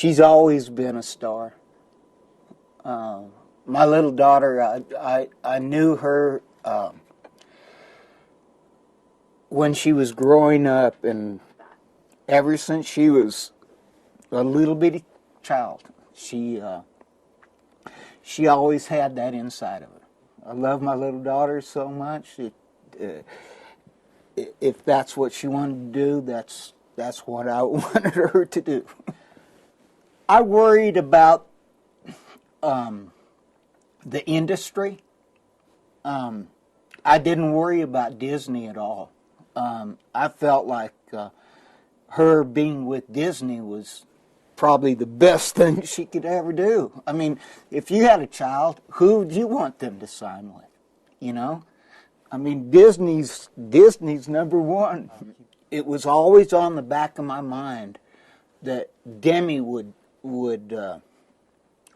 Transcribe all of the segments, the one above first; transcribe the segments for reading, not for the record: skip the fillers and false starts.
she's always been a star. My little daughter, I knew her when she was growing up, and ever since she was a little bitty child, she always had that inside of her. I love my little daughter so much. If that's what she wanted to do, that's what I wanted her to do. I worried about the industry. I didn't worry about Disney at all. I felt like her being with Disney was probably the best thing she could ever do. I mean, if you had a child, who would you want them to sign with? You know? I mean, Disney's number one. It was always on the back of my mind that Demi would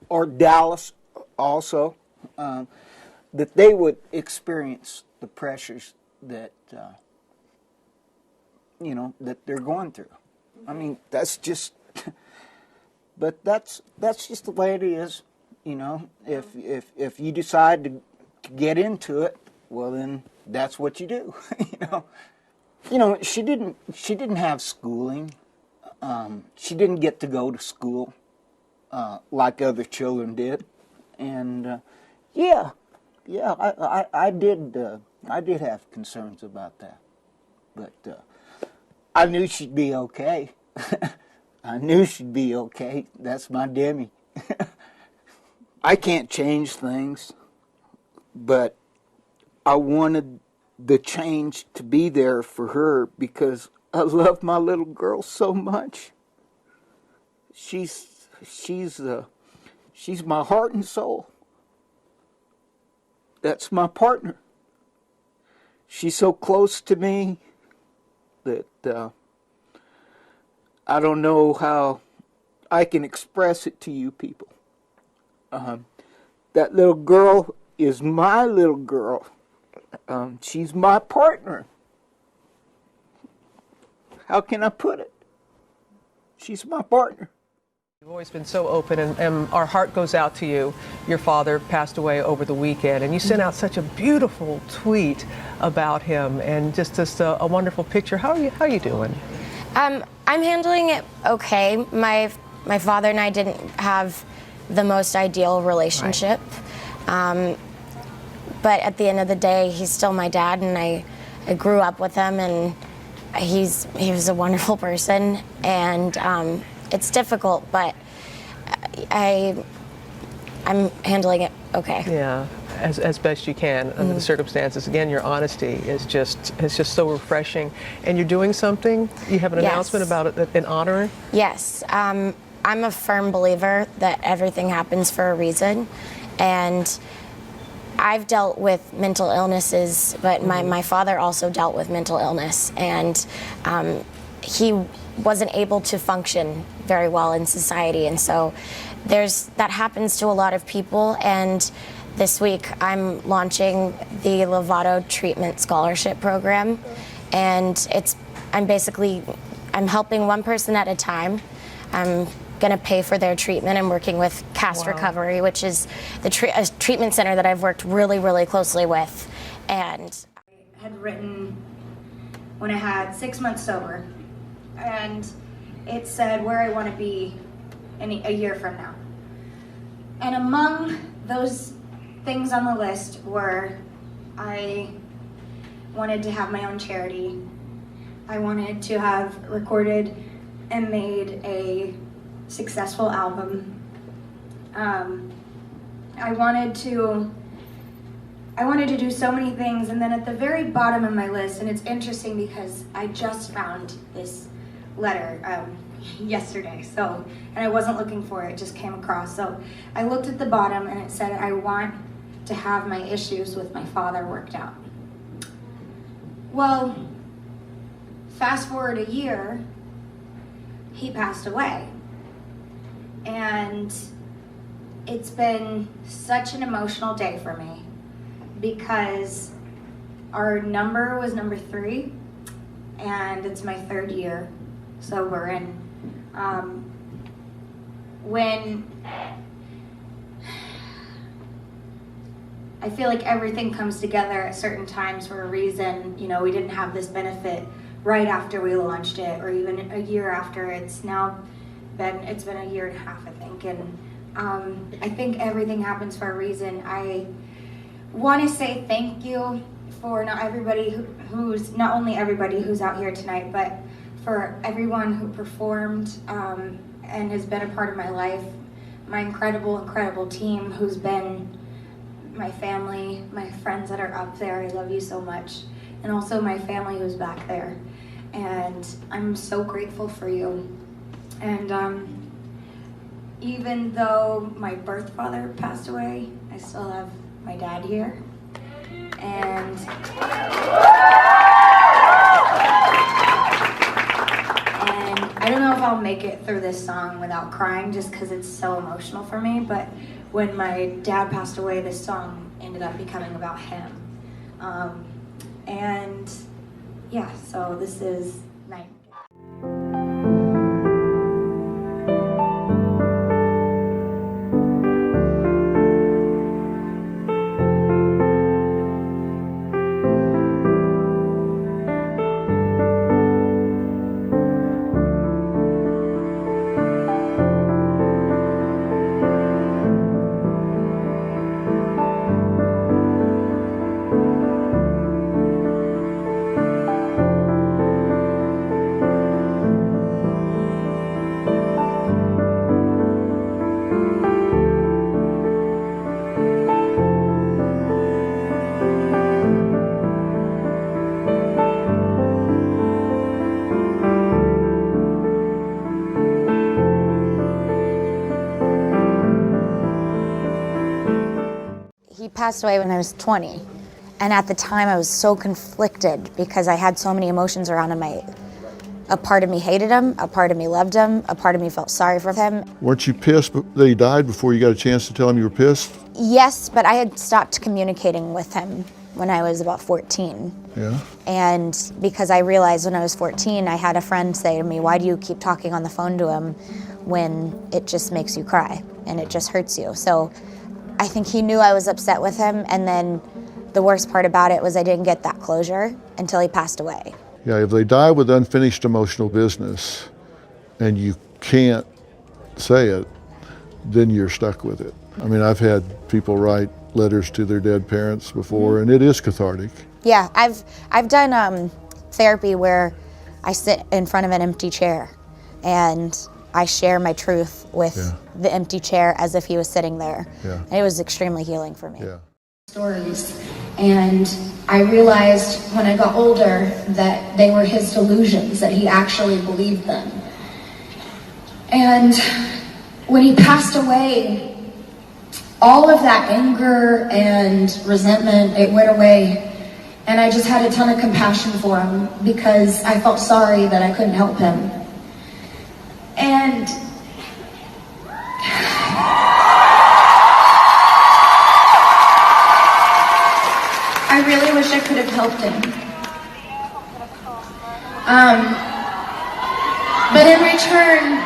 or Dallas also, that they would experience the pressures that that they're going through. I mean, that's just, but that's just the way it is. You know, if you decide to get into it, well then that's what you do. You know, she didn't have schooling. She didn't get to go to school like other children did, and I did have concerns about that, but I knew she'd be okay. I knew she'd be okay. That's my Demi. I can't change things, but I wanted the change to be there for her because I love my little girl so much. She's my heart and soul. That's my partner. She's so close to me that I don't know how I can express it to you people. That little girl is my little girl. She's my partner. How can I put it? She's my partner. You've always been so open, and our heart goes out to you. Your father passed away over the weekend, and you sent out such a beautiful tweet about him, and just a wonderful picture. How are you doing? I'm handling it okay. My father and I didn't have the most ideal relationship, right. But at the end of the day, he's still my dad, and I grew up with him, and he was a wonderful person, and it's difficult, but I'm handling it okay. Yeah, as best you can under the circumstances. Again, your honesty is just so refreshing, and you're doing something. You have an announcement about it in honor. Yes, I'm a firm believer that everything happens for a reason, and I've dealt with mental illnesses, but my father also dealt with mental illness, and he wasn't able to function very well in society, and so that happens to a lot of people. And this week I'm launching the Lovato Treatment Scholarship Program, and I'm helping one person at a time. I'm going to pay for their treatment. I'm working with Cast Recovery, which is a treatment center that I've worked really, really closely with. And I had written when I had 6 months sober, and it said where I want to be in a year from now. And among those things on the list were I wanted to have my own charity. I wanted to have recorded and made a successful album. I wanted to do so many things, and then at the very bottom of my list, and it's interesting because I just found this letter yesterday, and I wasn't looking for it, just came across. So I looked at the bottom and it said, I want to have my issues with my father worked out. Well, fast forward a year, he passed away. And it's been such an emotional day for me because our number was number 3, and it's my 3rd year sober, and when I feel like everything comes together at certain times for a reason. You know, we didn't have this benefit right after we launched it, or even a year after. It's been a year and a half, I think, and I think everything happens for a reason. I want to say thank you for not only everybody who's out here tonight, but for everyone who performed and has been a part of my life. My incredible team who's been my family, my friends that are up there, I love you so much, and also my family who's back there. And I'm so grateful for you. And even though my birth father passed away, I still have my dad here. And I don't know if I'll make it through this song without crying, just because it's so emotional for me, but when my dad passed away, this song ended up becoming about him. And yeah, so this is Night. He passed away when I was 20. And at the time I was so conflicted because I had so many emotions around him. A part of me hated him, a part of me loved him, a part of me felt sorry for him. Weren't you pissed that he died before you got a chance to tell him you were pissed? Yes, but I had stopped communicating with him when I was about 14. Yeah. And because I realized when I was 14, I had a friend say to me, why do you keep talking on the phone to him when it just makes you cry and it just hurts you? So I think he knew I was upset with him, and then the worst part about it was I didn't get that closure until he passed away. Yeah, if they die with unfinished emotional business and you can't say it, then you're stuck with it. I mean, I've had people write letters to their dead parents before, and it is cathartic. Yeah, I've done therapy where I sit in front of an empty chair and I share my truth with the empty chair as if he was sitting there. Yeah. And it was extremely healing for me. Yeah. Stories. And I realized when I got older that they were his delusions, that he actually believed them. And when he passed away, all of that anger and resentment, it went away. And I just had a ton of compassion for him because I felt sorry that I couldn't help him. And I really wish I could have helped him. But in return,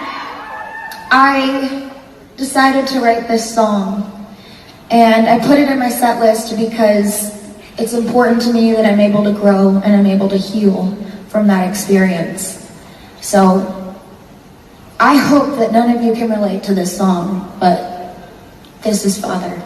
I decided to write this song. And I put it in my set list because it's important to me that I'm able to grow and I'm able to heal from that experience. So I hope that none of you can relate to this song, but this is Father.